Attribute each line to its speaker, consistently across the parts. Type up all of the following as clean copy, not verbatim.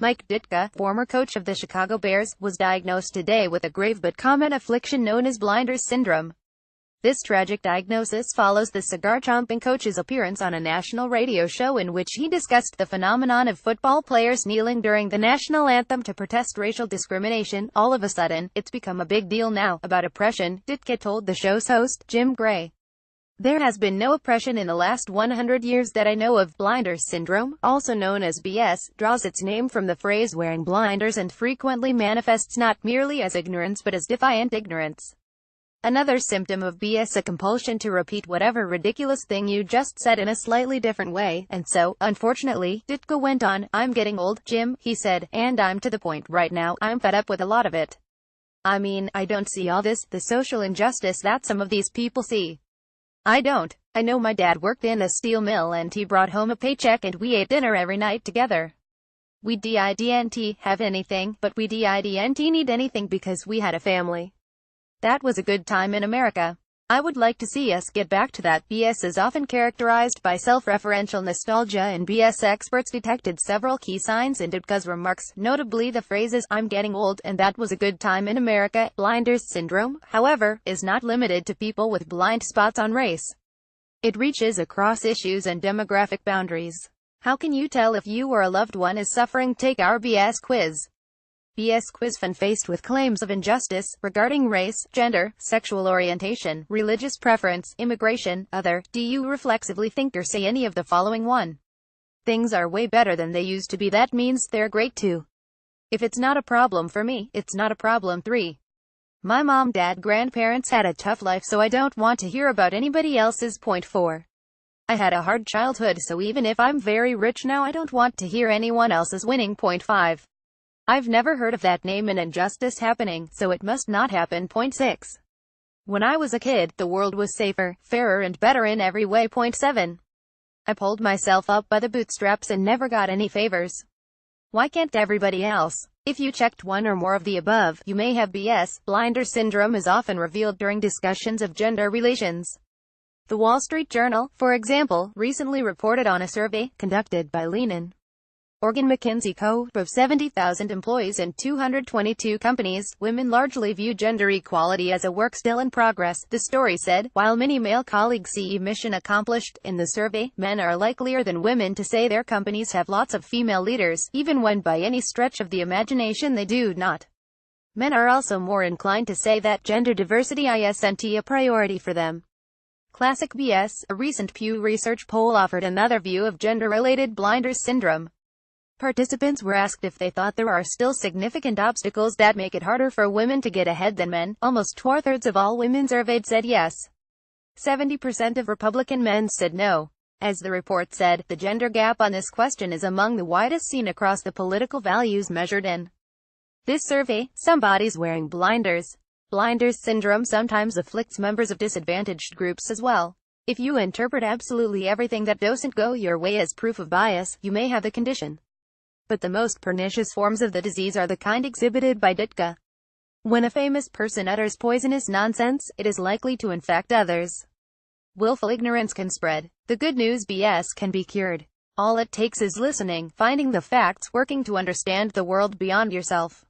Speaker 1: Mike Ditka, former coach of the Chicago Bears, was diagnosed today with a grave but common affliction known as blinders syndrome. This tragic diagnosis follows the cigar-chomping coach's appearance on a national radio show in which he discussed the phenomenon of football players kneeling during the national anthem to protest racial discrimination. All of a sudden, it's become a big deal now about oppression, Ditka told the show's host, Jim Gray. There has been no oppression in the last 100 years that I know of. Blinders syndrome, also known as BS, draws its name from the phrase wearing blinders and frequently manifests not merely as ignorance but as defiant ignorance. Another symptom of BS, a compulsion to repeat whatever ridiculous thing you just said in a slightly different way. And so, unfortunately, Ditka went on, I'm getting old, Jim, he said, and I'm to the point right now, I'm fed up with a lot of it. I mean, I don't see all this, the social injustice that some of these people see. I don't. I know my dad worked in a steel mill and he brought home a paycheck and we ate dinner every night together. We didn't have anything, but we didn't need anything because we had a family. That was a good time in America. I would like to see us get back to that. BS is often characterized by self-referential nostalgia, and BS experts detected several key signs in Ditka's remarks, notably the phrases, I'm getting old, and that was a good time in America. Blinders syndrome, however, is not limited to people with blind spots on race. It reaches across issues and demographic boundaries. How can you tell if you or a loved one is suffering? Take our BS quiz. BS quiz. When faced with claims of injustice regarding race, gender, sexual orientation, religious preference, immigration, other, do you reflexively think or say any of the following? 1. Things are way better than they used to be. That means they're great too. If it's not a problem for me, it's not a problem. 3. My mom, dad, grandparents had a tough life, so I don't want to hear about anybody else's. 4. I had a hard childhood, so even if I'm very rich now, I don't want to hear anyone else's winning. 5. I've never heard of that name and injustice happening, so it must not happen. 6. When I was a kid, the world was safer, fairer and better in every way. 7. I pulled myself up by the bootstraps and never got any favors. Why can't everybody else? If you checked one or more of the above, you may have BS. Blinder syndrome is often revealed during discussions of gender relations. The Wall Street Journal, for example, recently reported on a survey conducted by Lenin Organ McKinsey Co. of 70,000 employees in 222 companies. Women largely view gender equality as a work still in progress, the story said, while many male colleagues see mission accomplished. In the survey, men are likelier than women to say their companies have lots of female leaders, even when by any stretch of the imagination they do not. Men are also more inclined to say that gender diversity isn't a priority for them. Classic BS. A recent Pew Research poll offered another view of gender-related blinders syndrome. Participants were asked if they thought there are still significant obstacles that make it harder for women to get ahead than men. Almost 2/3 of all women surveyed said yes. 70% of Republican men said no. As the report said, the gender gap on this question is among the widest seen across the political values measured in this survey. Somebody's wearing blinders. Blinders syndrome sometimes afflicts members of disadvantaged groups as well. If you interpret absolutely everything that doesn't go your way as proof of bias, you may have the condition. But the most pernicious forms of the disease are the kind exhibited by Ditka. When a famous person utters poisonous nonsense, it is likely to infect others. Willful ignorance can spread. The good news: BS can be cured. All it takes is listening, finding the facts, working to understand the world beyond yourself.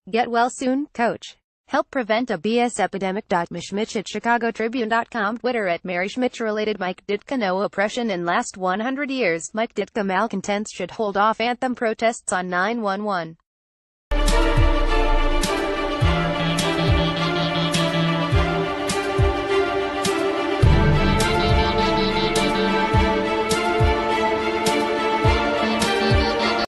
Speaker 1: Get well soon, coach. Help prevent a BS epidemic. Schmitz at ChicagoTribune.com. Twitter at Mary Schmitz. Related Mike Ditka. No oppression in last 100 years. Mike Ditka. Malcontents should hold off anthem protests on 9/11.